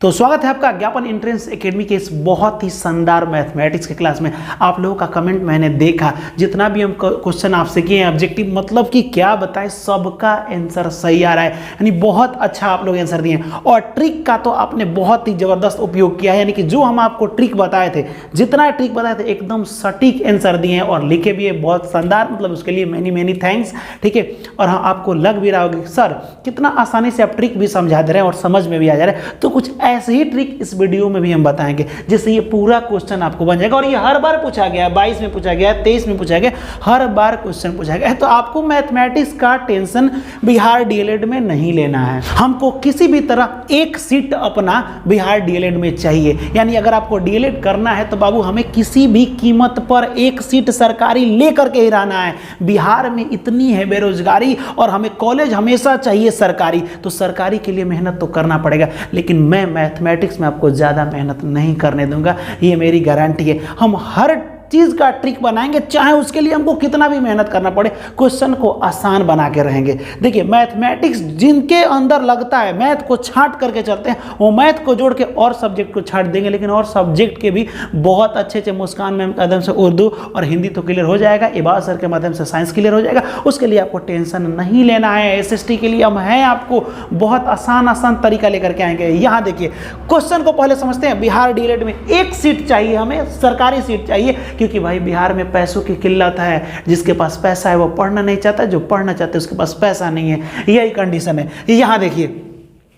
तो स्वागत है आपका ज्ञापन एंट्रेंस एकेडमी के इस बहुत ही शानदार मैथमेटिक्स के क्लास में। आप लोगों का कमेंट मैंने देखा, जितना भी हम क्वेश्चन आपसे किए हैं ऑब्जेक्टिव मतलब कि क्या बताएं, सबका आंसर सही आ रहा है, यानी बहुत अच्छा आप लोग आंसर दिए हैं। और ट्रिक का तो आपने बहुत ही ज़बरदस्त उपयोग किया है, यानी कि जो हम आपको ट्रिक बताए थे, जितना ट्रिक बताए थे एकदम सटीक आंसर दिए हैं और लिखे भी है बहुत शानदार, मतलब उसके लिए मैनी थैंक्स। ठीक है, और हाँ आपको लग भी रहा होगा सर कितना आसानी से आप ट्रिक भी समझा दे रहे हैं और समझ में भी आ जा रहा है, तो कुछ ऐसे ही ट्रिक इस वीडियो में भी हम बताएंगे जिससे ये पूरा क्वेश्चन आपको बन जाएगा। और ये हर बार पूछा गया है, 22 में पूछा गया है, 23 में पूछा गया, हर बार क्वेश्चन पूछा गया है। तो आपको मैथमेटिक्स का टेंशन बिहार डीएलएड में नहीं लेना है। हमको किसी भी तरह एक सीट अपना बिहार डीएलएड में चाहिए, यानी अगर आपको डीएलएड करना है तो बाबू हमें किसी भी कीमत पर एक सीट सरकारी लेकर के ही रहना है। बिहार में इतनी है बेरोजगारी और हमें कॉलेज हमेशा चाहिए सरकारी, तो सरकारी के लिए मेहनत तो करना पड़ेगा, लेकिन मैं मैथमेटिक्स में आपको ज़्यादा मेहनत नहीं करने दूंगा, ये मेरी गारंटी है। हम हर चीज़ का ट्रिक बनाएंगे, चाहे उसके लिए हमको कितना भी मेहनत करना पड़े, क्वेश्चन को आसान बना के रहेंगे। देखिए मैथमेटिक्स जिनके अंदर लगता है, मैथ को छांट करके चलते हैं, वो मैथ को जोड़ के और सब्जेक्ट को छांट देंगे, लेकिन और सब्जेक्ट के भी बहुत अच्छे मुस्कान मैम के माध्यम से उर्दू और हिंदी तो क्लियर हो जाएगा, इबाद सर के माध्यम से साइंस क्लियर हो जाएगा, उसके लिए आपको टेंशन नहीं लेना है। एसएसटी के लिए हम हैं, आपको बहुत आसान तरीका लेकर के आएंगे। यहाँ देखिए क्वेश्चन को पहले समझते हैं। बिहार डीएलएड में एक सीट चाहिए, हमें सरकारी सीट चाहिए, क्योंकि भाई बिहार में पैसों की किल्लत है। जिसके पास पैसा है वो पढ़ना नहीं चाहता, जो पढ़ना चाहता है उसके पास पैसा नहीं है, यही कंडीशन है। यहाँ देखिए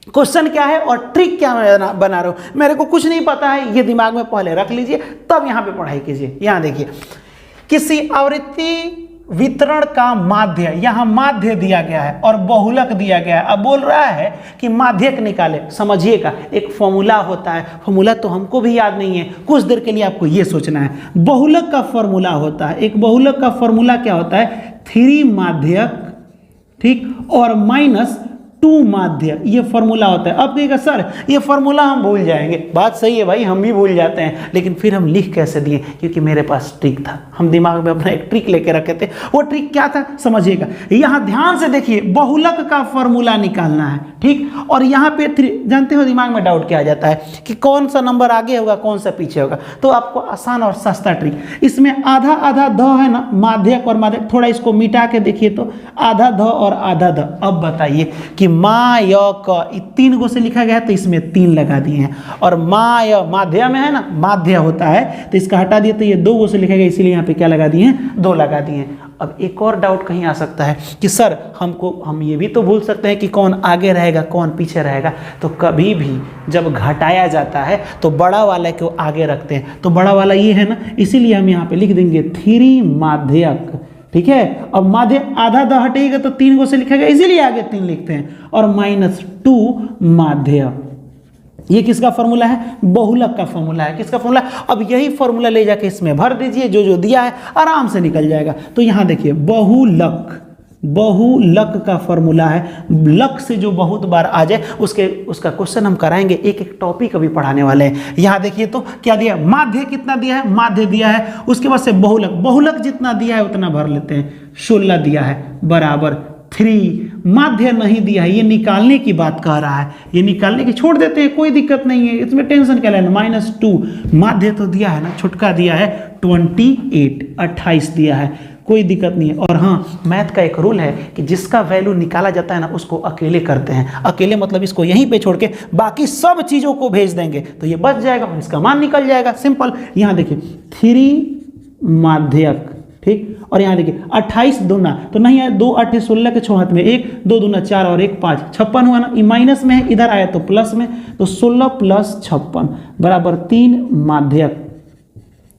क्वेश्चन क्या है और ट्रिक क्या बना रहा हूं, मेरे को कुछ नहीं पता है, ये दिमाग में पहले रख लीजिए, तब यहाँ पे पढ़ाई कीजिए। यहाँ देखिए किसी आवृत्ति वितरण का माध्य, यहां माध्य दिया गया है और बहुलक दिया गया है। अब बोल रहा है कि माध्यक निकाले। समझिएगा एक फॉर्मूला होता है, फॉर्मूला तो हमको भी याद नहीं है, कुछ देर के लिए आपको यह सोचना है। बहुलक का फॉर्मूला होता है, एक बहुलक का फॉर्मूला क्या होता है, 3 माध्यक, ठीक, और -2 माध्य, ये फॉर्मूला होता है। अब कहेगा सर ये फॉर्मूला हम भूल जाएंगे, बात सही है भाई, हम भी भूल जाते हैं, लेकिन फिर हम लिख कैसे दिए, क्योंकि मेरे पास ट्रिक था, हम दिमाग में अपना एक ट्रिक लेके रखे थे। वो ट्रिक क्या था समझिएगा, यहाँ ध्यान से देखिए, बहुलक का फॉर्मूला निकालना है, ठीक, और यहाँ पे 3, जानते हो दिमाग में डाउट किया जाता है कि कौन सा नंबर आगे होगा कौन सा पीछे होगा, तो आपको आसान और सस्ता ट्रिक, इसमें आधा आधा ध है ना, माध्यक और माध्यक, थोड़ा इसको मिटा के देखिए तो आधा ध और आधा ध। अब बताइए कि मा य क 3 गो से लिखा गया है तो इसमें 3 लगा दिए हैं, और मा य माध्य में है ना, माध्य होता है तो इसका हटा दिए तो ये 2 गो से लिखा गया, इसीलिए यहाँ पे क्या लगा दिए हैं, 2 लगा दिए हैं। अब एक और डाउट कहीं आ सकता है कि सर हम ये भी तो भूल सकते हैं कि कौन आगे रहेगा कौन पीछे रहेगा, तो कभी भी जब घटाया जाता है तो बड़ा वाला को आगे रखते हैं, तो बड़ा वाला ये है ना, इसीलिए हम यहाँ पे लिख देंगे 3 माध्यक, ठीक है। अब माध्य आधा द हटेगा तो 3 गो से लिखा गया, इसीलिए आगे 3 लिखते हैं, और -2 माध्य, ये किसका फॉर्मूला है, बहुलक का फॉर्मूला है। किसका फॉर्मूला है, अब यही फॉर्मूला ले जाके इसमें भर दीजिए, जो दिया है आराम से निकल जाएगा। तो यहाँ देखिए बहुलक का फॉर्मूला है, लक से जो बहुत बार आ जाए उसका क्वेश्चन हम कराएंगे, एक टॉपिक अभी पढ़ाने वाले हैं। यहाँ देखिए तो क्या दिया, माध्य कितना दिया है, माध्य दिया है, उसके बाद से बहुलक जितना दिया है उतना भर लेते हैं, 16 दिया है बराबर 3, माध्य नहीं दिया है, ये निकालने की बात कह रहा है, ये निकालने की छोड़ देते हैं, कोई दिक्कत नहीं है, इसमें टेंशन क्या लेना। -2 माध्य तो दिया है ना, छुटका दिया है 28 दिया है, कोई दिक्कत नहीं है। और हाँ मैथ का एक रूल है कि जिसका वैल्यू निकाला जाता है ना उसको अकेले करते हैं, अकेले मतलब इसको यहीं पे छोड़ के बाकी सब चीज़ों को भेज देंगे तो ये बच जाएगा और इसका मान निकल जाएगा, सिंपल। यहाँ देखिए 3 माध्यक, ठीक, और यहाँ देखिए 28 दूना तो नहीं है, 2 8 16 के 6 हाथ में 1, 2 दूना 4 और 1 5, 56 हुआ ना, ये माइनस में है, इधर आया तो प्लस में, तो 16 + 56 बराबर 3 माध्यक,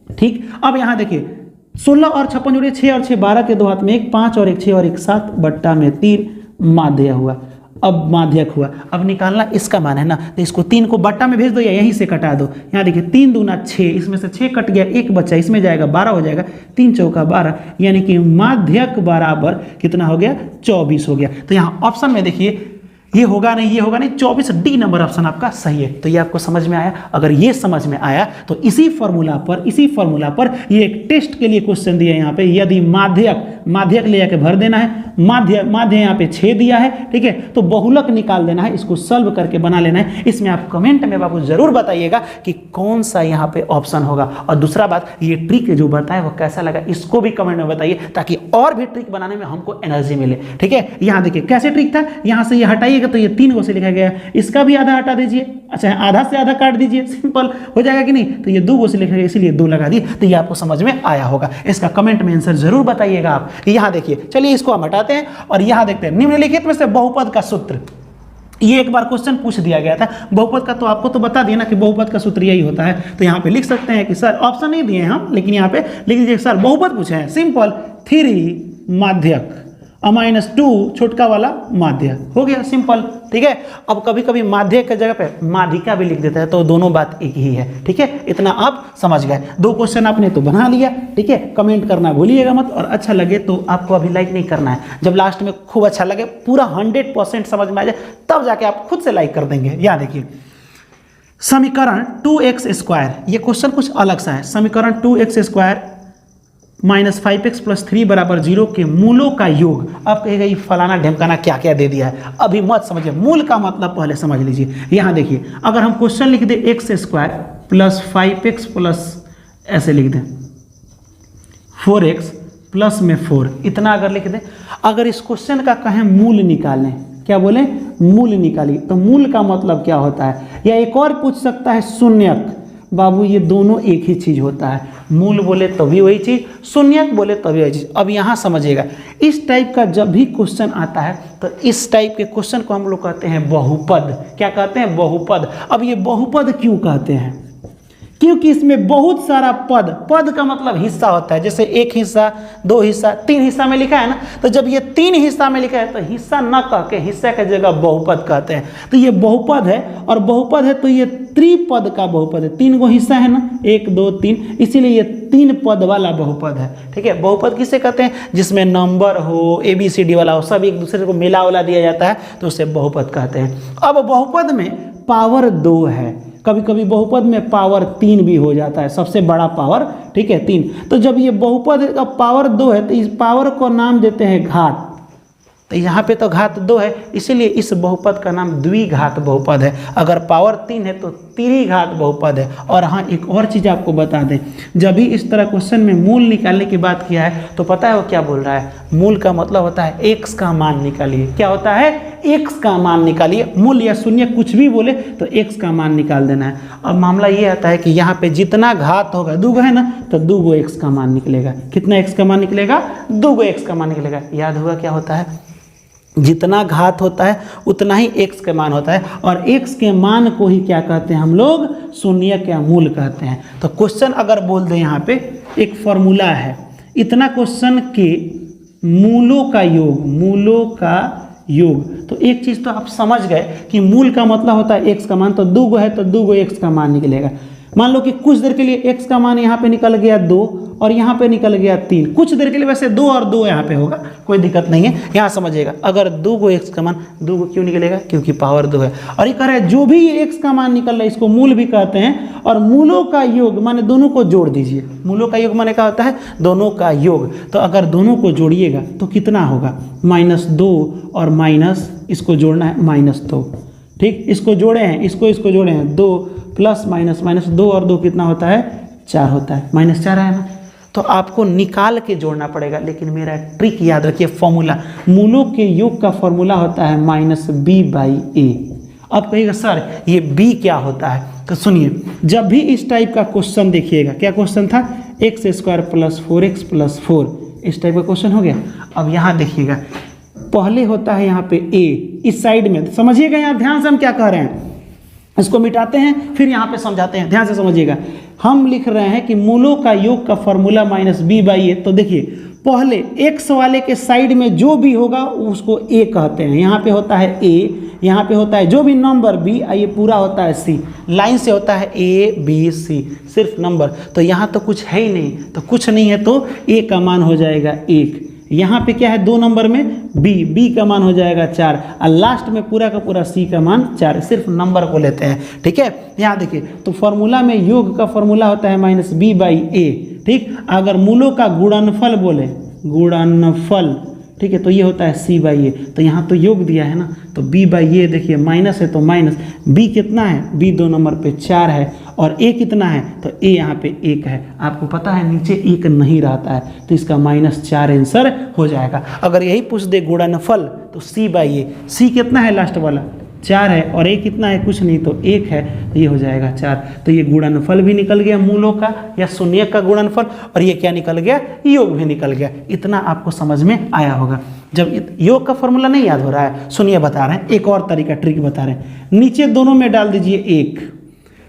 ठीक। अब यहाँ देखिए 16 और 56 जोड़िए, 6 और 6 12 के 2 हाथ में 1 5 और 1 6 और 1 7 बट्टा में 3 माध्य हुआ। अब माध्यक हुआ, अब निकालना इसका मान है ना, तो इसको 3 को बट्टा में भेज दो या यहीं से कटा दो। यहाँ देखिए 3 दूना 6, इसमें से 6 कट गया, 1 बच्चा, इसमें जाएगा 12 हो जाएगा, 3 चौका 12, यानी कि माध्यक बराबर कितना हो गया, 24 हो गया। तो यहाँ ऑप्शन में देखिए ये होगा नहीं, ये होगा नहीं, 24 डी नंबर ऑप्शन आपका सही है। तो ये आपको समझ में आया? अगर ये समझ में आया तो इसी फॉर्मूला पर ये एक टेस्ट के लिए क्वेश्चन दिया है यहाँ पे। यदि माध्यक ले जाके भर देना है, माध्य यहाँ पे 6 दिया है, ठीक है, तो बहुलक निकाल देना है, इसको सॉल्व करके बना लेना है। इसमें आप कमेंट में बाबू जरूर बताइएगा कि कौन सा यहाँ पे ऑप्शन होगा। और दूसरा बात, ये ट्रिक जो बताया वो कैसा लगा इसको भी कमेंट में बताइए, ताकि और भी ट्रिक बनाने में हमको एनर्जी मिले, ठीक है। यहाँ देखिए कैसे ट्रिक था, यहाँ से ये हटाइएगा तो ये 3 को से लिखा गया, इसका भी आधा हटा दीजिए, अच्छा आधा से आधा काट दीजिए, सिंपल हो जाएगा कि नहीं। तो ये 2 को से लिखा गया इसीलिए 2 लगा दिए। तो ये आपको समझ में आया होगा। इसका कमेंट में आंसर जरूर बताइएगा आप। यहाँ देखिए, चलिए इसको हम हटाते हैं और यहाँ देखते हैं निम्नलिखित में से बहुपद का सूत्र। ये एक बार क्वेश्चन पूछ दिया गया था बहुपद का, तो आपको तो बता दिया ना कि बहुपद का सूत्र यही होता है। तो यहाँ पे लिख सकते हैं कि सर ऑप्शन नहीं दिए हम, लेकिन यहाँ पे लिख दीजिए सर बहुपद पूछे हैं, सिंपल 3 माध्यक -2 छोटका वाला माध्य, हो गया सिंपल, ठीक है। अब कभी कभी माध्य की जगह पे माध्यिका भी लिख देता है, तो दोनों बात एक ही है, ठीक है। इतना आप समझ गए। 2 क्वेश्चन आपने तो बना लिया, ठीक है। कमेंट करना भूलिएगा मत, और अच्छा लगे तो आपको अभी लाइक नहीं करना है, जब लास्ट में खूब अच्छा लगे, पूरा 100% समझ में आ जाए, तब जाके आप खुद से लाइक कर देंगे। यहाँ देखिए समीकरण 2x², ये क्वेश्चन कुछ अलग सा है। समीकरण 2x² -5x + 3 = 0 के मूलों का योग। अब कहेगा ये फलाना ढमकाना क्या क्या दे दिया है, अभी मत समझिए, मूल का मतलब पहले समझ लीजिए। यहाँ देखिए अगर हम क्वेश्चन लिख दें x² + 5x + ऐसे लिख दें 4x प्लस में 4, इतना अगर लिख दें, अगर इस क्वेश्चन का कहें मूल निकालें, क्या बोले, मूल निकालिए, तो मूल का मतलब क्या होता है। या एक और पूछ सकता है शून्यक, बाबू ये दोनों एक ही चीज होता है, मूल बोले तभी वही चीज, शून्यक बोले तभी वही चीज। अब यहाँ समझिएगा, इस टाइप का जब भी क्वेश्चन आता है तो इस टाइप के क्वेश्चन को हम लोग कहते हैं बहुपद। क्या कहते हैं, बहुपद। अब ये बहुपद क्यों कहते हैं, क्योंकि इसमें बहुत सारा पद का मतलब हिस्सा होता है। जैसे 1 हिस्सा, 2 हिस्सा, 3 हिस्सा में लिखा है ना, तो जब ये 3 हिस्सा में लिखा है तो हिस्सा न कह के हिस्सा की जगह बहुपद कहते हैं। तो ये बहुपद है, और बहुपद है तो ये त्रिपद का बहुपद है। 3 गो हिस्सा है ना, 1 2 3, इसीलिए ये 3 पद वाला बहुपद है, ठीक है। बहुपद किसे कहते हैं, जिसमें नंबर हो, ABCD वाला हो, सब एक दूसरे को मिला उला दिया जाता है, तो उसे बहुपद कहते हैं। अब बहुपद में पावर 2 है, कभी कभी बहुपद में पावर 3 भी हो जाता है, सबसे बड़ा पावर, ठीक है, 3। तो जब ये बहुपद का पावर 2 है तो इस पावर को नाम देते हैं घात। तो यहाँ पे तो घात 2 है, इसीलिए इस बहुपद का नाम द्विघात बहुपद है। अगर पावर 3 है तो त्रिघात बहुपद है। और हाँ, एक और चीज़ आपको बता दें, जब भी इस तरह क्वेश्चन में मूल निकालने की बात किया है तो पता है वो क्या बोल रहा है, मूल का मतलब होता है x का मान निकालिए। क्या होता है, x का मान निकालिए। मूल या शून्य कुछ भी बोले तो x का मान निकाल देना है। अब मामला ये आता है कि यहाँ पे जितना घात होगा, 2 है ना, तो 2 x का मान निकलेगा। कितना x का मान निकलेगा, 2 x का मान निकलेगा। याद होगा क्या होता है, जितना घात होता है उतना ही x के मान होता है, और x के मान को ही क्या कहते हैं हम लोग, शून्य या मूल कहते हैं। तो क्वेश्चन अगर बोल दें, यहाँ पे एक फॉर्मूला है, इतना क्वेश्चन के मूलों का योग, तो एक चीज़ तो आप समझ गए कि मूल का मतलब होता है x का मान, तो 2 है तो 2 x का मान निकलेगा। मान लो कि कुछ देर के लिए x का मान यहाँ पे निकल गया 2 और यहाँ पे निकल गया 3, कुछ देर के लिए वैसे 2 और 2 यहाँ पे होगा, कोई दिक्कत नहीं है। यहाँ समझिएगा, अगर 2 x का मान 2 क्यों निकलेगा, क्योंकि पावर 2 है। और ये कह रहा है जो भी x का मान निकल रहा है इसको मूल भी कहते हैं। और मूलों का योग माने दोनों को जोड़ दीजिए, मूलों का योग माने क्या होता है, दोनों का योग। तो अगर दोनों को जोड़िएगा तो कितना होगा, -2 और माइनस, इसको जोड़ना है -2, ठीक, इसको जोड़े हैं, इसको जोड़े हैं 2 प्लस माइनस 2 और 2 कितना होता है, 4 होता है, -4 है ना। तो आपको निकाल के जोड़ना पड़ेगा, लेकिन मेरा ट्रिक याद रखिए, फॉर्मूला, मूलों के योग का फॉर्मूला होता है -b/a। अब कहिएगा सर ये b क्या होता है, तो सुनिए, जब भी इस टाइप का क्वेश्चन देखिएगा, क्या क्वेश्चन था, x² + 4x + 4, इस टाइप का क्वेश्चन हो गया। अब यहाँ देखिएगा, पहले होता है यहाँ पे a, इस साइड में समझिएगा, यहाँ ध्यान से हम क्या कह रहे हैं, इसको मिटाते हैं फिर यहाँ पे समझाते हैं, ध्यान से समझिएगा। हम लिख रहे हैं कि मूलों का योग का फॉर्मूला -b/a। तो देखिए, पहले x वाले के साइड में जो भी होगा उसको a कहते हैं। यहाँ पे होता है a, यहाँ पे होता है जो भी नंबर b, ये पूरा होता है c, लाइन से होता है a b c, सिर्फ नंबर। तो यहाँ तो कुछ है ही नहीं, तो कुछ नहीं है तो a का मान हो जाएगा 1, यहाँ पे क्या है 2 नंबर में बी का मान हो जाएगा 4 और लास्ट में पूरा का पूरा सी का मान 4, सिर्फ नंबर को लेते हैं। ठीक है, यहाँ देखिए तो फॉर्मूला में योग का फॉर्मूला होता है -b/a। ठीक, अगर मूलों का गुणनफल बोले, गुणनफल, ठीक है, तो ये होता है c/a। तो यहाँ तो योग दिया है ना, तो b/a देखिए माइनस है तो माइनस, b कितना है, b 2 नंबर पे 4 है और a कितना है, तो a यहाँ पे 1 है। आपको पता है नीचे 1 नहीं रहता है, तो इसका -4 आंसर हो जाएगा। अगर यही पूछ दे गुणनफल तो c/a, c कितना है लास्ट वाला 4 है और a कितना है, कुछ नहीं तो 1 है, तो ये हो जाएगा 4। तो ये गुणनफल भी निकल गया मूलों का या शून्यक का गुणनफल, और ये क्या निकल गया, योग भी निकल गया। इतना आपको समझ में आया होगा। जब योग का फॉर्मूला नहीं याद हो रहा है, सुनिए बता रहे हैं, एक और तरीका ट्रिक बता रहे हैं। नीचे दोनों में डाल दीजिए 1।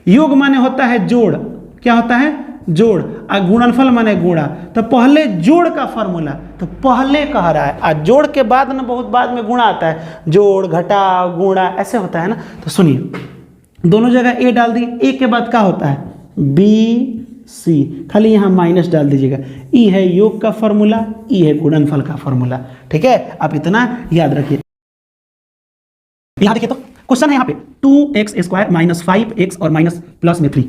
योग माने होता है जोड़, क्या होता है, जोड़, और गुणनफल माने गुणा। तो पहले जोड़ का फॉर्मूला, तो पहले कह रहा है, और जोड़ के बाद ना बहुत बाद में गुणा आता है, जोड़ घटाव गुणा ऐसे होता है ना। तो सुनिए दोनों जगह ए डाल दिए, ए के बाद क्या होता है BC, खाली यहाँ माइनस डाल दीजिएगा। ई है योग का फॉर्मूला, ई है गुणनफल का फॉर्मूला। ठीक है, आप इतना याद रखिए। यहाँ देखिए तो क्वेश्चन है यहाँ पे 2x² - 5x और माइनस प्लस में 3।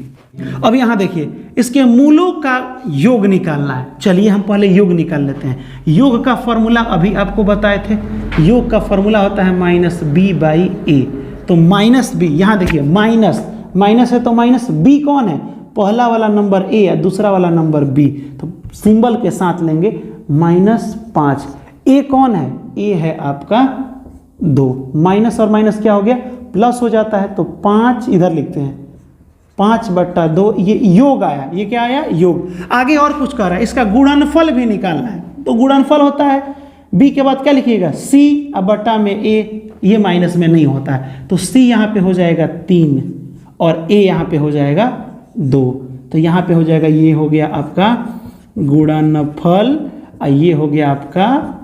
अब यहाँ देखिए इसके मूलों का योग निकालना है। चलिए हम पहले योग निकाल लेते हैं। योग का फॉर्मूला अभी आपको बताए थे, योग का फॉर्मूला होता है -b/a। तो -b, यहाँ देखिए माइनस है तो -b कौन है, पहला वाला नंबर a है, दूसरा वाला नंबर b, तो सिंबल के साथ लेंगे -5। a कौन है, a है आपका 2, माइनस और माइनस क्या हो गया, प्लस हो जाता है, तो 5 इधर लिखते हैं, 5/2, ये योग आया, ये क्या आया, योग। आगे और कुछ कह रहा है, इसका गुणनफल भी निकालना है। तो गुणनफल होता है b के बाद क्या लिखिएगा, c अब बटा में a, ये माइनस में नहीं होता है, तो c यहाँ पे हो जाएगा 3 और a यहाँ पे हो जाएगा 2। तो यहाँ पे हो जाएगा, ये हो गया आपका गुणनफल और ये हो गया आपका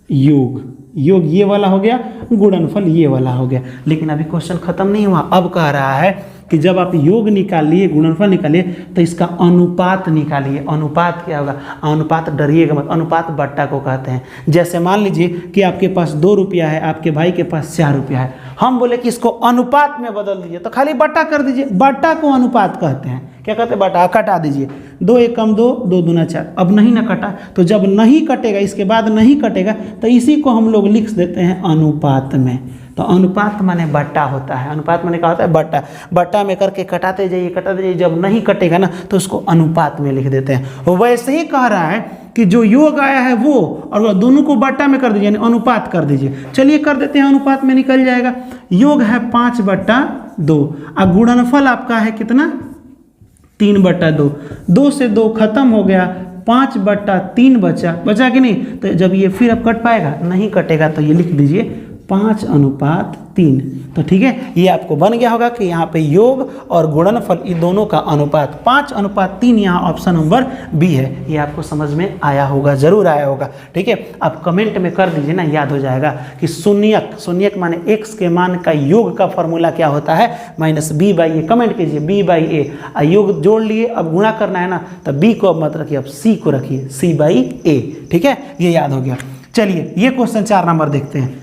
योग। योग ये वाला हो गया, गुणनफल ये वाला हो गया। लेकिन अभी क्वेश्चन खत्म नहीं हुआ। अब कह रहा है कि जब आप योग निकालिए, गुणनफल निकालिए, तो इसका अनुपात निकालिए। अनुपात क्या होगा, अनुपात डरिएगा मत, अनुपात बट्टा को कहते हैं। जैसे मान लीजिए कि आपके पास 2 रुपया है, आपके भाई के पास 4 रुपया है, हम बोले कि इसको अनुपात में बदल दीजिए, तो खाली बट्टा कर दीजिए। बट्टा को अनुपात कहते हैं। क्या कहते हैं, बट्टा, कटा दीजिए। 2 × 1 = 2, 2 × 2 = 4। अब नहीं ना कटा, तो जब नहीं कटेगा, इसके बाद नहीं कटेगा, तो इसी को हम लोग लिख देते हैं अनुपात में। तो अनुपात माने बट्टा होता है। अनुपात माने क्या होता है, बट्टा। बट्टा में करके कटाते जाइए, कटाते जाइए, जब नहीं कटेगा ना तो उसको अनुपात में लिख देते हैं। वैसे ही कह रहा है कि जो योग आया है वो, और दोनों को बट्टा में कर दीजिए, यानी अनुपात कर दीजिए। चलिए कर देते हैं, अनुपात में निकल जाएगा। योग है 5/2 और गुणनफल आपका है कितना, 3/2। 2 से 2 खत्म हो गया, 5/3 बचा कि नहीं। तो जब ये फिर अब कट पाएगा, नहीं कटेगा, तो ये लिख दीजिए 5/3। तो ठीक है, ये आपको बन गया होगा कि यहाँ पे योग और गुणनफल इन दोनों का अनुपात 5/3, यहाँ ऑप्शन नंबर बी है। ये आपको समझ में आया होगा, जरूर आया होगा। ठीक है, आप कमेंट में कर दीजिए ना, याद हो जाएगा कि शून्यक माने x के मान का योग का फॉर्मूला क्या होता है, -b/a। कमेंट कीजिए b/a। योग जोड़ लिए, अब गुणा करना है ना, तो b को अब मत रखिए, अब c को रखिए, c/a। ठीक है, ये याद हो गया। चलिए ये क्वेश्चन 4 नंबर देखते हैं।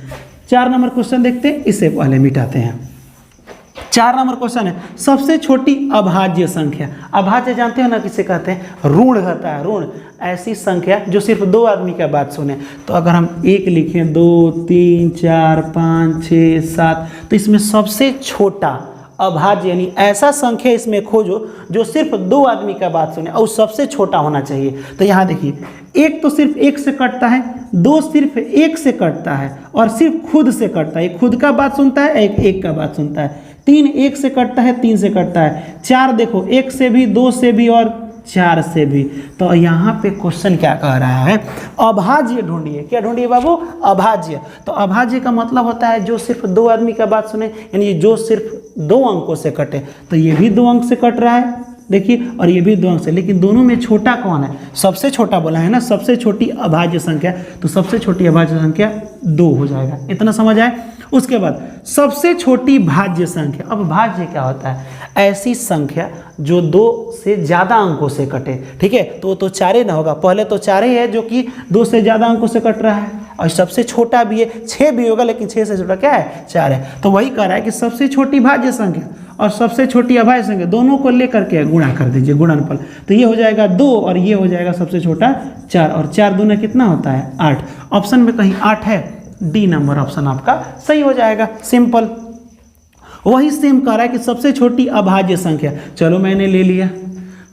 4 नंबर क्वेश्चन देखते हैं, इसे पहले मिटाते हैं। 4 नंबर क्वेश्चन है, सबसे छोटी अभाज्य संख्या। अभाज्य जानते हो ना किसे कहते हैं, ऋण कहता है। ऋण ऐसी संख्या जो सिर्फ 2 आदमी का बात सुने। तो अगर हम 1 लिखें, 2, 3, 4, 5, 6, 7, तो इसमें सबसे छोटा अभाज्य यानी ऐसा संख्या इसमें खोजो जो सिर्फ 2 आदमी का बात सुने और सबसे छोटा होना चाहिए। तो यहाँ देखिए, 1 तो सिर्फ 1 से कटता है, 2 सिर्फ 1 से कटता है और सिर्फ खुद से कटता है। एक खुद का बात सुनता है, एक 1 का बात सुनता है। 3 1 से कटता है, 3 से कटता है। 4 देखो, 1 से भी, 2 से भी और 4 से भी। तो यहाँ पे क्वेश्चन क्या कह रहा है, अभाज्य ढूंढिए। क्या ढूंढिए बाबू, अभाज्य। तो अभाज्य का मतलब होता है जो सिर्फ 2 आदमी का बात सुने, यानी जो सिर्फ 2 अंकों से कटे। तो ये भी 2 अंक से कट रहा है देखिए, और ये भी 2 अंक से, लेकिन दोनों में छोटा कौन है, सबसे छोटा बोला है ना, सबसे छोटी अभाज्य संख्या। तो सबसे छोटी अभाज्य संख्या 2 हो जाएगा। इतना समझ आए। उसके बाद सबसे छोटी भाज्य संख्या। अब भाज्य क्या होता है, ऐसी संख्या जो 2 से ज़्यादा अंकों से कटे। ठीक है, तो वो तो 4 ना होगा, पहले तो 4 है जो कि 2 से ज़्यादा अंकों से कट रहा है, और सबसे छोटा भी है 6 भी होगा, लेकिन 6 से छोटा क्या है 4 है। तो वही कह रहा है कि सबसे छोटी भाज्य संख्या और सबसे छोटी अभाज्य संख्या दोनों को लेकर के गुणा कर दीजिए, गुणनफल। तो ये हो जाएगा 2 और ये हो जाएगा सबसे छोटा 4, और 4 दूना कितना होता है 8। ऑप्शन में कहीं 8 है, डी नंबर ऑप्शन आपका सही हो जाएगा, सिंपल। वही सेम कह रहा है कि सबसे छोटी अभाज्य संख्या, चलो मैंने ले लिया।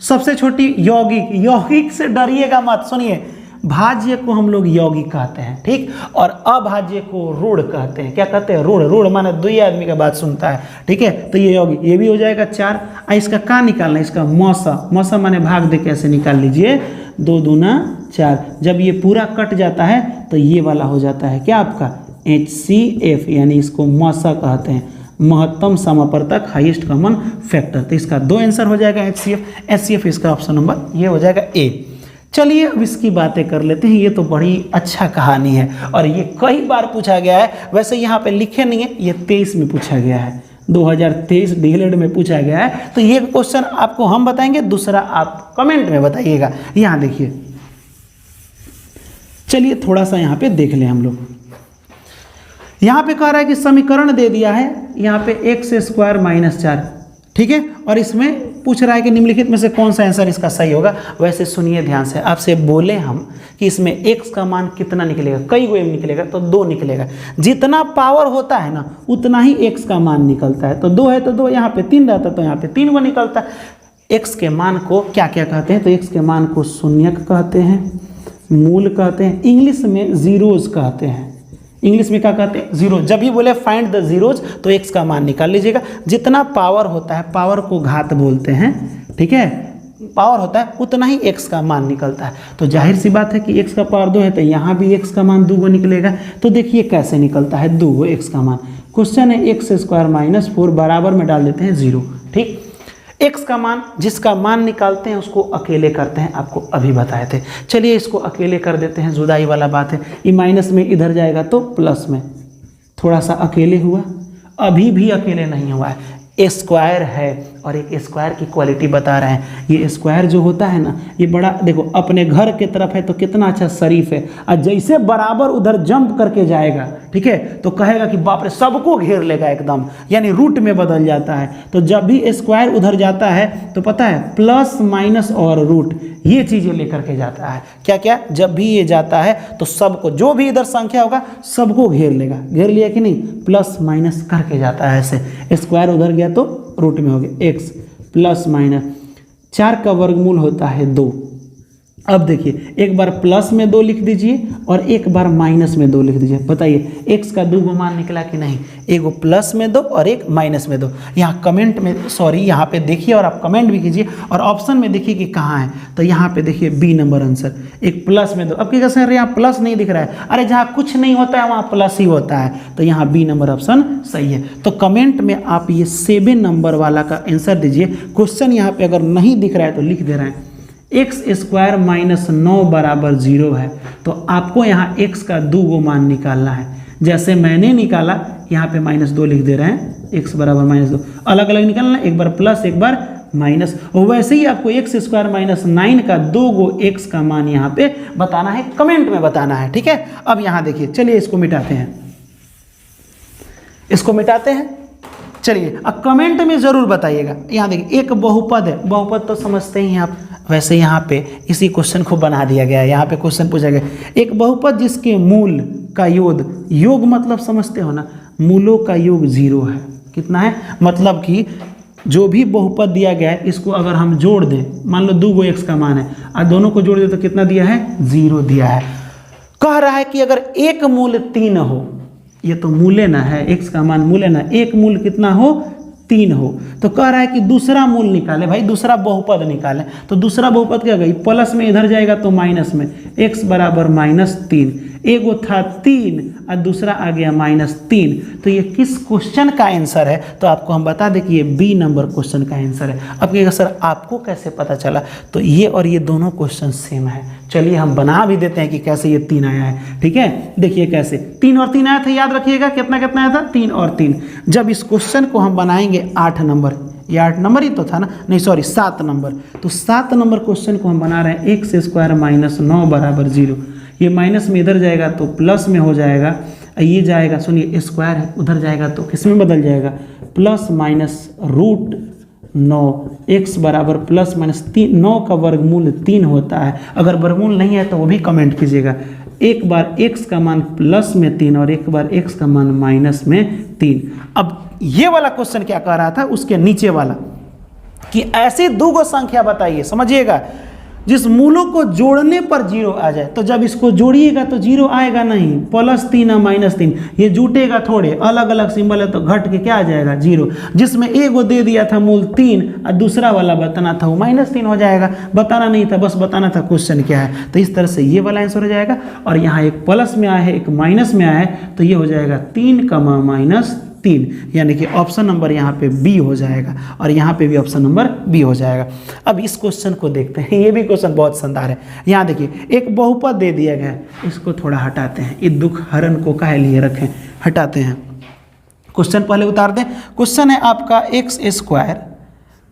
सबसे छोटी यौगिक, यौगिक से डरिएगा मत, सुनिए, भाज्य को हम लोग यौगिक कहते हैं, ठीक, और अभाज्य को ऋण कहते हैं। क्या कहते हैं? ऋण। ऋण माने 2 आदमी का बात सुनता है, ठीक है, तो ये यौगिक, ये भी हो जाएगा 4। इसका का निकालना है? इसका मौसा, मौसा माने भाग दे के ऐसे निकाल लीजिए, 2 दूना 4। जब ये पूरा कट जाता है तो ये वाला हो जाता है क्या आपका HCF, यानी इसको मौसा कहते हैं, महत्तम समापर्तक, हाईएस्ट कॉमन फैक्टर। तो इसका 2 आंसर हो जाएगा HCF इसका ऑप्शन नंबर ये हो जाएगा ए। चलिए अब इसकी बातें कर लेते हैं। ये तो बड़ी अच्छा कहानी है और ये कई बार पूछा गया है। वैसे यहाँ पे लिखे नहीं है, ये 23 में पूछा गया है, 2023 डीएलएड में पूछा गया है। तो ये क्वेश्चन आपको हम बताएंगे, दूसरा आप कमेंट में बताइएगा। यहाँ देखिए, चलिए थोड़ा सा यहाँ पे देख लें हम लोग। यहाँ पे कह रहा है कि समीकरण दे दिया है यहाँ पे x² - 4, ठीक है, और इसमें पूछ रहा है कि निम्नलिखित में से कौन सा आंसर इसका सही होगा। वैसे सुनिए ध्यान से, आपसे बोले हम कि इसमें x का मान कितना निकलेगा, कई गो निकलेगा तो 2 निकलेगा। जितना पावर होता है ना उतना ही x का मान निकलता है। तो 2 है तो 2, यहाँ पे 3 रहता तो यहाँ पे 3 गो निकलता है। x के मान को क्या क्या कहते हैं? तो x के मान को शून्यक कहते हैं, मूल कहते हैं, इंग्लिश में जीरोज कहते हैं। इंग्लिश में क्या कहते हैं? जीरो। जब भी बोले फाइंड द जीरोज तो x का मान निकाल लीजिएगा। जितना पावर होता है, पावर को घात बोलते हैं, ठीक है, पावर होता है उतना ही x का मान निकलता है। तो जाहिर सी बात है कि x का पावर 2 है तो यहाँ भी x का मान 2 गो निकलेगा। तो देखिए कैसे निकलता है 2 गो x का मान। क्वेश्चन है x² - 4 बराबर में डाल देते हैं 0, ठीक। x का मान, जिसका मान निकालते हैं उसको अकेले करते हैं, आपको अभी बताए थे। चलिए इसको अकेले कर देते हैं, जुदाई वाला बात है। ये माइनस में इधर जाएगा तो प्लस में, थोड़ा सा अकेले हुआ, अभी भी अकेले नहीं हुआ है, स्क्वायर है और एक स्क्वायर की क्वालिटी बता रहे हैं। ये स्क्वायर जो होता है ना, ये बड़ा देखो अपने घर के तरफ है तो कितना अच्छा शरीफ है, और जैसे बराबर उधर जंप करके जाएगा, ठीक है, तो कहेगा कि बाप रे सबको घेर लेगा एकदम, यानी रूट में बदल जाता है। तो जब भी स्क्वायर उधर जाता है तो पता है प्लस माइनस और रूट ये चीज़ें लेकर के जाता है। क्या क्या? जब भी ये जाता है तो सबको, जो भी इधर संख्या होगा सबको घेर लेगा। घेर लिया कि नहीं? प्लस माइनस करके जाता है ऐसे। स्क्वायर उधर गया तो रूट में हो गया x प्लस माइनस 4 का वर्गमूल होता है 2। अब देखिए एक बार प्लस में 2 लिख दीजिए और एक बार माइनस में 2 लिख दीजिए। बताइए x का 2 गो मान निकला कि नहीं? एक प्लस में 2 और एक माइनस में 2। यहाँ कमेंट में, सॉरी यहाँ पे देखिए और आप कमेंट भी कीजिए और ऑप्शन में देखिए कि कहाँ है। तो यहाँ पे देखिए बी नंबर आंसर, एक प्लस में 2। अब क्या कह रहे हैं यहाँ प्लस नहीं दिख रहा है? अरे जहाँ कुछ नहीं होता है वहाँ प्लस ही होता है। तो यहाँ बी नंबर ऑप्शन सही है। तो कमेंट में आप ये 7 नंबर वाला का आंसर दीजिए। क्वेश्चन यहाँ पे अगर नहीं दिख रहा है तो लिख दे रहे हैं x² - 9 बराबर 0 है। तो आपको यहाँ x का 2 गो मान निकालना है। जैसे मैंने निकाला, यहाँ पे -2 लिख दे रहे हैं, x बराबर -2 अलग अलग निकालना, एक बार प्लस एक बार माइनस। और वैसे ही आपको x² - 9 का 2 गो x का मान यहाँ पे बताना है, कमेंट में बताना है, ठीक है। अब यहाँ देखिए, चलिए इसको मिटाते हैं, इसको मिटाते हैं। चलिए अब कमेंट में ज़रूर बताइएगा। यहाँ देखिए एक बहुपद है, बहुपद तो समझते ही हैं आप। वैसे यहाँ पे इसी क्वेश्चन को बना दिया गया है। यहाँ पे क्वेश्चन पूछा गया एक बहुपद जिसके मूल का योग, योग मतलब समझते हो ना, मूलों का योग 0 है। कितना है? मतलब कि जो भी बहुपद दिया गया है इसको अगर हम जोड़ दें, मान लो 2 गो x का मान है और दोनों को जोड़ दें तो कितना दिया है? 0 दिया है। कह रहा है कि अगर एक मूल 3 हो, ये तो मूले ना है, x का मान मूले ना, एक मूल कितना हो? 3 हो। तो कह रहा है कि दूसरा मूल निकाले, भाई दूसरा बहुपद निकाले। तो दूसरा बहुपद क्या गई? प्लस में इधर जाएगा तो माइनस में, x बराबर -3। एगो था 3 और दूसरा आ गया -3। तो ये किस क्वेश्चन का आंसर है? तो आपको हम बता दें कि ये बी नंबर क्वेश्चन का आंसर है। अब कहिएगा सर आपको कैसे पता चला? तो ये और ये दोनों क्वेश्चन सेम है। चलिए हम बना भी देते हैं कि कैसे ये 3 आया है, ठीक है। देखिए कैसे 3 और 3 आया था, याद रखिएगा कितना कितना आया था? 3 और 3। जब इस क्वेश्चन को हम बनाएंगे 8 नंबर, ये 8 नंबर ही तो था ना, नहीं सॉरी 7 नंबर। तो 7 नंबर क्वेश्चन को हम बना रहे हैं एक्स स्क्वायर माइनस 9 बराबर 0। ये माइनस में इधर जाएगा तो प्लस में हो जाएगा, ये जाएगा सुनिए स्क्वायर है उधर जाएगा तो किस में बदल जाएगा, प्लस माइनस रूट 9 एक्स बराबर प्लस माइनस 3। 9 का वर्गमूल 3 होता है, अगर वर्गमूल नहीं है तो वो भी कमेंट कीजिएगा। एक बार x का मान प्लस में 3 और एक बार x का मान माइनस में 3। अब ये वाला क्वेश्चन क्या कह रहा था, उसके नीचे वाला कि ऐसी दो गो संख्या बताइए, समझिएगा, जिस मूलों को जोड़ने पर 0 आ जाए। तो जब इसको जोड़िएगा तो 0 आएगा नहीं, +3 और -3 ये जुटेगा थोड़े, अलग अलग सिंबल है तो घट के क्या आ जाएगा 0। जिसमें एगो दे दिया था मूल 3 और दूसरा वाला बताना था वो -3 हो जाएगा। बताना नहीं था, बस बताना था क्वेश्चन क्या है। तो इस तरह से ये वाला आंसर हो जाएगा। और यहाँ एक प्लस में आया है एक माइनस में आया है, तो ये हो जाएगा 3, -3, यानी कि ऑप्शन नंबर यहाँ पे बी हो जाएगा और यहाँ पे भी ऑप्शन नंबर बी हो जाएगा। अब इस क्वेश्चन को देखते हैं, ये भी क्वेश्चन बहुत शानदार है। यहाँ देखिए एक बहुपद दे दिया गया है, इसको थोड़ा हटाते हैं, ये दुख हरण को काहे लिए रखें, हटाते हैं। क्वेश्चन पहले उतार दें। क्वेश्चन है आपका x square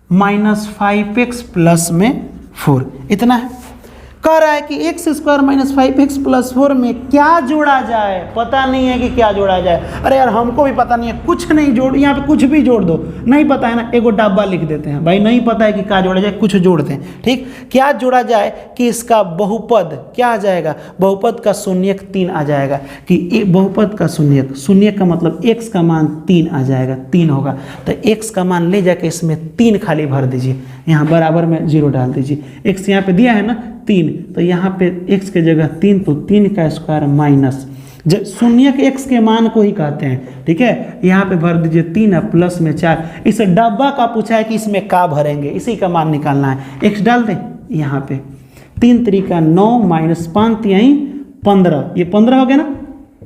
minus 5x plus में 4, इतना है। कह रहा है कि x square minus 5x plus 4 में क्या जोड़ा जाए, पता नहीं है कि क्या जोड़ा जाए। अरे यार हमको भी पता नहीं है, कुछ नहीं जोड़, यहाँ पे कुछ भी जोड़ दो, नहीं पता है ना, एगो डब्बा लिख देते हैं भाई, नहीं पता है कि क्या जोड़ा जाए, कुछ जोड़ते हैं। ठीक, क्या जोड़ा जाए कि इसका बहुपद क्या आ जाएगा, बहुपद का शून्यक 3 आ जाएगा। कि एक बहुपद का शून्यक, शून्यक का मतलब x का मान 3 आ जाएगा, 3 होगा। तो x का मान ले जाके इसमें 3 खाली भर दीजिए, यहाँ बराबर में 0 डाल दीजिए। x यहाँ पे दिया है ना 3, तो यहाँ पे x के जगह 3, तो 3 का स्क्वायर माइनस शून्यक x के मान को ही कहते हैं। ठीक है, यहाँ पे भर दीजिए 3 और प्लस में 4। इस डब्बा का पूछा है कि इसमें का भरेंगे, इसी का मान निकालना है। x डाल दें यहाँ पे, 3 3 9 -5 3 15, ये 15 हो गया ना,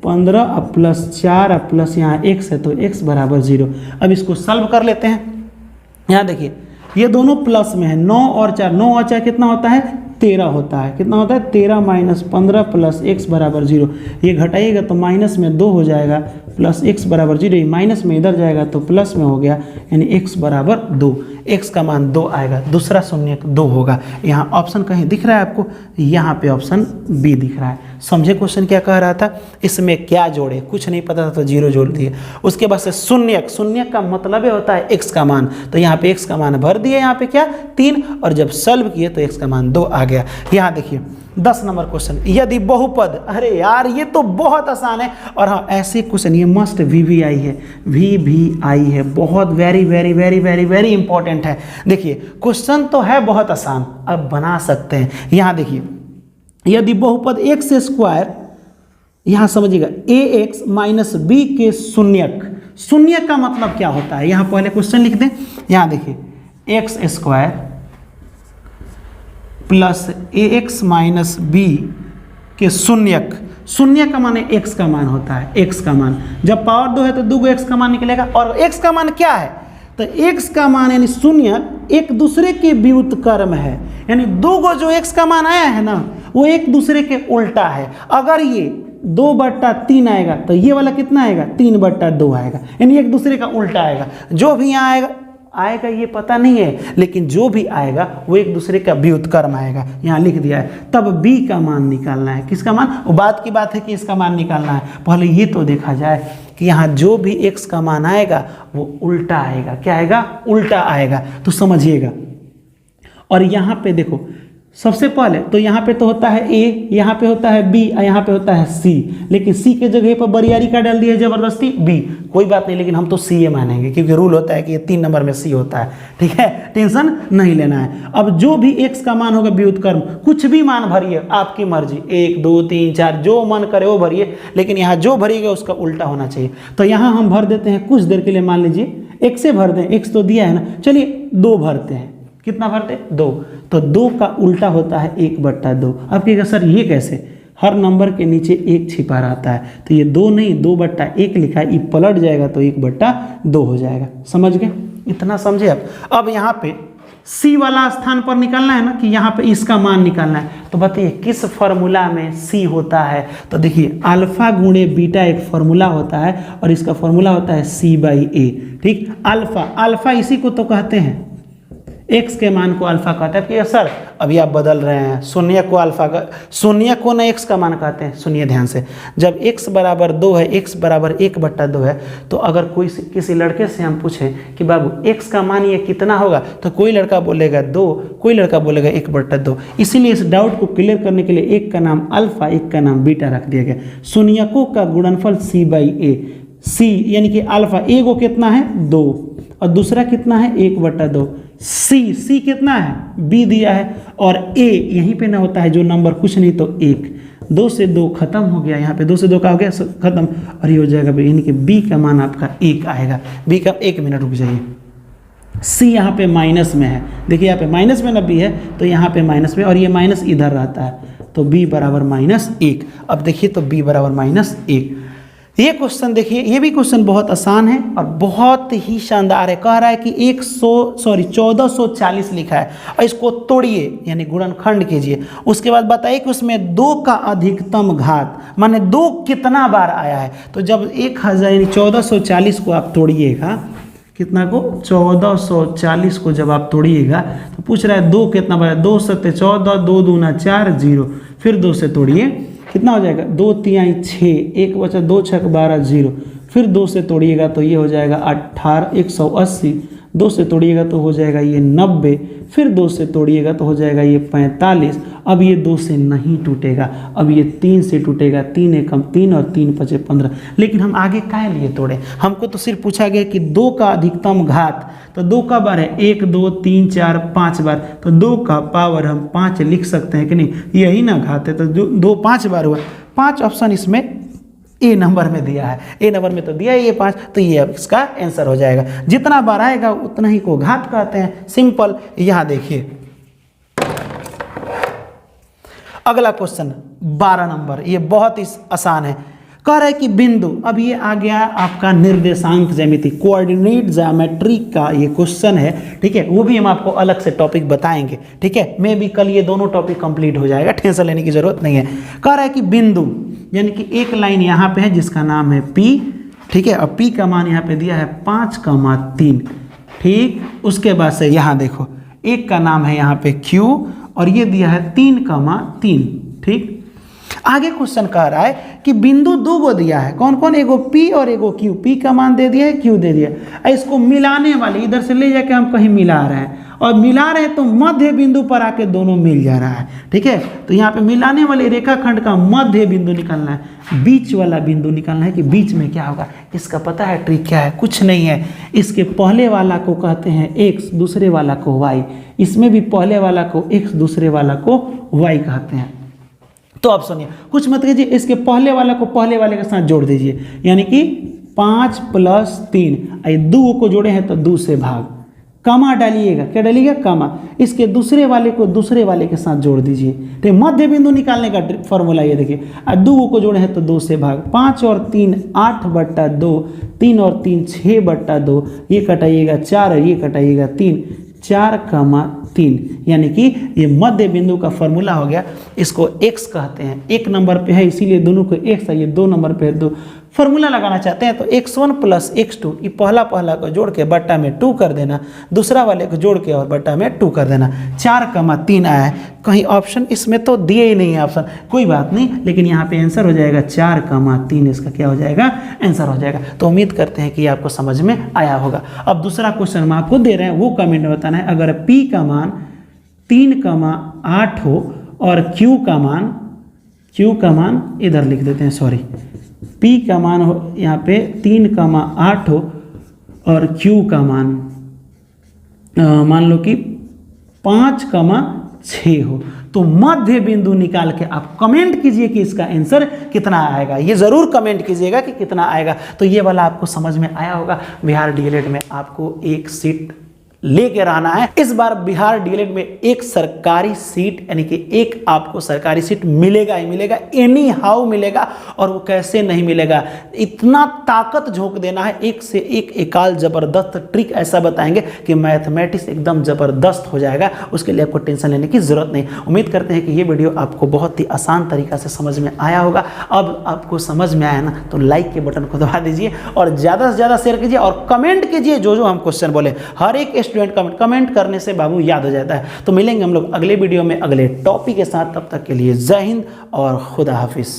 15 और प्लस 4 और प्लस यहाँ x है तो x बराबर 0। अब इसको सॉल्व कर लेते हैं। यहाँ देखिए ये दोनों प्लस में है, 9 और 4, 9 और 4 कितना होता है 13 होता है। कितना होता है 13 -15 प्लस x बराबर 0। ये घटाइएगा तो माइनस में 2 हो जाएगा, प्लस x बराबर 0, माइनस में इधर जाएगा तो प्लस में हो गया, यानी x बराबर 2। x का मान 2 आएगा, दूसरा शून्यक 2 होगा। यहाँ ऑप्शन कहीं दिख रहा है आपको, यहाँ पे ऑप्शन बी दिख रहा है। समझे क्वेश्चन क्या कह रहा था, इसमें क्या जोड़े, कुछ नहीं पता था तो 0 जोड़ दिए। उसके बाद से शून्यक, शून्यक का मतलब होता है x का मान, तो यहाँ पे x का मान भर दिए, यहाँ पे क्या 3, और जब सॉल्व किए तो x का मान 2 आ गया। यहाँ देखिए 10 नंबर क्वेश्चन, यदि बहुपद, अरे यार ये तो बहुत आसान है। और हाँ ऐसे क्वेश्चन ये मस्ट VVI है, VVI है, बहुत very very very very very important है। देखिए क्वेश्चन तो है बहुत आसान, अब बना सकते हैं। यहाँ देखिए यदि बहुपद एक्स स्क्वायर, यहाँ समझिएगा ax माइनस बी के शून्यक, शून्यक का मतलब क्या होता है, यहाँ पहले क्वेश्चन लिख दें। यहाँ देखिए x square plus ax minus b के शून्यक, शून्य का मान x का मान होता है, x का मान जब पावर 2 है तो 2 x का मान निकलेगा। और x का मान क्या है, तो x का मान यानी शून्य एक दूसरे के व्युत्क्रम है, यानी 2 गो जो x का मान आया है ना वो एक दूसरे के उल्टा है। अगर ये 2/3 आएगा तो ये वाला कितना आएगा 3/2 आएगा, यानी एक दूसरे का उल्टा आएगा। जो भी यहाँ आएगा ये पता नहीं है, लेकिन जो भी आएगा वो एक दूसरे का व्युत्क्रम आएगा, यहाँ लिख दिया है। तब b का मान निकालना है, किसका मान, वो बात की बात है कि इसका मान निकालना है। पहले ये तो देखा जाए कि यहाँ जो भी x का मान आएगा वो उल्टा आएगा, क्या आएगा उल्टा आएगा, तो समझिएगा। और यहाँ पे देखो सबसे पहले तो यहाँ पे तो होता है a, यहाँ पे होता है b और यहाँ पे होता है c, लेकिन c के जगह पर बरियारी का डाल दिया है जबरदस्ती b, कोई बात नहीं, लेकिन हम तो c मानेंगे क्योंकि रूल होता है कि ये 3 नंबर में c होता है। ठीक है, टेंशन नहीं लेना है। अब जो भी x का मान होगा व्युत्क्रम, कुछ भी मान भरिए, आपकी मर्जी, 1 2 3 4 जो मन करे वो भरिए, लेकिन यहाँ जो भरिएगा उसका उल्टा होना चाहिए। तो यहाँ हम भर देते हैं कुछ देर के लिए, मान लीजिए x से भर दें, x तो दिया है ना, चलिए 2 भरते हैं, कितना भरते 2, तो 2 का उल्टा होता है 1/2। अब कहेगा सर ये कैसे, हर नंबर के नीचे 1 छिपा रहता है, तो ये 2 नहीं 2/1 लिखा है, ये पलट जाएगा तो 1/2 हो जाएगा। समझ गए, इतना समझे आप। अब यहाँ पे सी वाला स्थान पर निकालना है ना, कि यहाँ पे इसका मान निकालना है। तो बताइए किस फॉर्मूला में सी होता है? तो देखिए अल्फा गुणे बीटा एक फॉर्मूला होता है और इसका फॉर्मूला होता है C/A। ठीक, अल्फा इसी को तो कहते हैं, x के मान को अल्फा कहते हैं। कि सर अभी आप बदल रहे हैं, शून्य को अल्फा का, शून्य को ना x का मान कहते हैं। सुनिए ध्यान से, जब x बराबर 2 है, x बराबर 1/2 है, तो अगर कोई किसी लड़के से हम पूछें कि बाबू x का मान ये कितना होगा, तो कोई लड़का बोलेगा 2, कोई लड़का बोलेगा 1/2। इसीलिए इस डाउट को क्लियर करने के लिए एक का नाम अल्फा, एक का नाम बीटा रख दिया गया। शून्यकों का गुणनफल C/A। सी यानी कि अल्फा ए को कितना है 2 और दूसरा कितना है 1/2। सी कितना है बी दिया है और ए यहीं पे ना होता है जो नंबर कुछ नहीं तो 1। 2 से 2 खत्म हो गया, यहाँ पे 2 से 2 का हो गया खत्म और ये हो जाएगा यानी कि बी का मान आपका 1 आएगा। बी का 1 मिनट रुक जाइए, सी यहाँ पे माइनस में है, देखिए यहाँ पे माइनस में ना बी है तो यहाँ पे माइनस में और ये माइनस इधर रहता है तो बी बराबर -1। अब देखिए तो बी बराबर -1। ये क्वेश्चन देखिए, ये भी क्वेश्चन बहुत आसान है और बहुत ही शानदार है। कह रहा है कि 1440 लिखा है और इसको तोड़िए यानी गुणनखंड कीजिए। उसके बाद बताइए कि उसमें 2 का अधिकतम घात माने 2 कितना बार आया है। तो जब 1000 यानी 1440 को आप तोड़िएगा, कितना को 1440 को जब आप तोड़िएगा तो पूछ रहा है 2 कितना बार है। 2 7 14, 2 दूना 4 0, फिर 2 से तोड़िए कितना हो जाएगा 2 3 6, 1 बचा 2 6 12 0, फिर 2 से तोड़िएगा तो ये हो जाएगा 18 180, 2 से तोड़िएगा तो हो जाएगा ये 90, फिर 2 से तोड़िएगा तो हो जाएगा ये 45। अब ये 2 से नहीं टूटेगा, अब ये 3 से टूटेगा। 3 एकम 3 और 3 5 15। लेकिन हम आगे काहे लिए तोड़े, हमको तो सिर्फ पूछा गया कि 2 का अधिकतम घात, तो 2 का बार है 1 2 3 4 5 बार, तो 2 का पावर हम 5 लिख सकते हैं कि नहीं, यही ना घात है तो 2 5 बार हुआ। 5 ऑप्शन इसमें ए नंबर में दिया है, ए नंबर में तो दिया है ये 5, तो ये अब इसका आंसर हो जाएगा। जितना बार आएगा उतना ही को घात कहते हैं, सिंपल। यहाँ देखिए अगला क्वेश्चन 12 नंबर, ये बहुत ही आसान है। कह रहा है कि बिंदु, अब ये आ गया आपका निर्देशांक ज्यामिति, कोऑर्डिनेट ज्योमेट्री का ये क्वेश्चन है। ठीक है, वो भी हम आपको अलग से टॉपिक बताएंगे। ठीक है, मे भी कल ये दोनों टॉपिक कंप्लीट हो जाएगा, टेंशन लेने की जरूरत नहीं है। कह रहा है कि बिंदु यानी कि एक लाइन यहाँ पे है जिसका नाम है P। ठीक है, और P का मान यहाँ पे दिया है 5,3। ठीक, उसके बाद से यहाँ देखो एक का नाम है यहाँ पे Q और ये दिया है 3,3। ठीक, आगे क्वेश्चन कह रहा है कि बिंदु 2 को दिया है, कौन कौन, एगो P और एगो Q। P का मान दे दिया है, Q दे दिया है। इसको मिलाने वाले इधर से ले जाके हम कहीं मिला रहे हैं और मिला रहे हैं तो मध्य बिंदु पर आके दोनों मिल जा रहा है। ठीक है, तो यहाँ पे मिलाने वाले रेखाखंड का मध्य बिंदु निकालना है, बीच वाला बिंदु निकालना है कि बीच में क्या होगा। इसका पता है ट्रिक क्या है, कुछ नहीं है। इसके पहले वाला को कहते हैं x, दूसरे वाला को y। इसमें भी पहले वाला को x, दूसरे वाला को y कहते हैं। तो आप सुनिए, कुछ मत कीजिए, इसके पहले वाला को पहले वाले के साथ जोड़ दीजिए, यानी कि 5 + 3, 2 को जोड़े हैं तो 2 से भाग, कामा डालिएगा, क्या डालिएगा कामा। इसके दूसरे वाले को दूसरे वाले के साथ जोड़ दीजिए। तो मध्य बिंदु निकालने का फॉर्मूला ये देखिए, 2 को जोड़े हैं तो 2 से भाग, 5 और 3 8/2, 3 और 3 6/2, ये कटाइएगा 4 और ये कटाइएगा 3, 4,3, यानी कि ये मध्य बिंदु का फॉर्मूला हो गया। इसको x कहते हैं, 1 नंबर पे है इसीलिए दोनों को x है, ये 2 नंबर पे है 2। फॉर्मूला लगाना चाहते हैं तो x1 + x2, ये पहला को जोड़ के बट्टा में 2 कर देना, दूसरा वाले को जोड़ के और बट्टा में 2 कर देना। 4,3 आया है, कहीं ऑप्शन इसमें तो दिए ही नहीं है ऑप्शन, कोई बात नहीं, लेकिन यहाँ पे आंसर हो जाएगा 4,3, इसका क्या हो जाएगा आंसर हो जाएगा। तो उम्मीद करते हैं कि आपको समझ में आया होगा। अब दूसरा क्वेश्चन हम आपको दे रहे हैं, वो कमेंट में बताना है। अगर P का मान 3,8 हो और Q का मान इधर लिख देते हैं, सॉरी, P का मान हो यहाँ पे 3,8 हो और Q का मान मान लो कि 5,6 हो, तो मध्य बिंदु निकाल के आप कमेंट कीजिए कि इसका आंसर कितना आएगा। ये ज़रूर कमेंट कीजिएगा कि कितना आएगा। तो ये वाला आपको समझ में आया होगा। बिहार डीएलएड में आपको एक सीट लेके रहना है। इस बार बिहार डीएलएड में एक सरकारी सीट यानी कि एक आपको सरकारी सीट मिलेगा ही मिलेगा, एनी हाउ मिलेगा। और वो कैसे नहीं मिलेगा, इतना ताकत झोंक देना है, एक से एक एकाल जबरदस्त ट्रिक ऐसा बताएंगे कि मैथमेटिक्स एकदम जबरदस्त हो जाएगा। उसके लिए आपको टेंशन लेने की जरूरत नहीं। उम्मीद करते हैं कि ये वीडियो आपको बहुत ही आसान तरीका से समझ में आया होगा। अब आपको समझ में आया ना, तो लाइक के बटन को दबा दीजिए और ज़्यादा से ज़्यादा शेयर कीजिए और कमेंट कीजिए जो हम क्वेश्चन बोले। हर एक स्टूडेंट कमेंट करने से बाबू याद हो जाता है। तो मिलेंगे हम लोग अगले वीडियो में अगले टॉपिक के साथ। तब तक के लिए जय हिंद और खुदा हाफिज।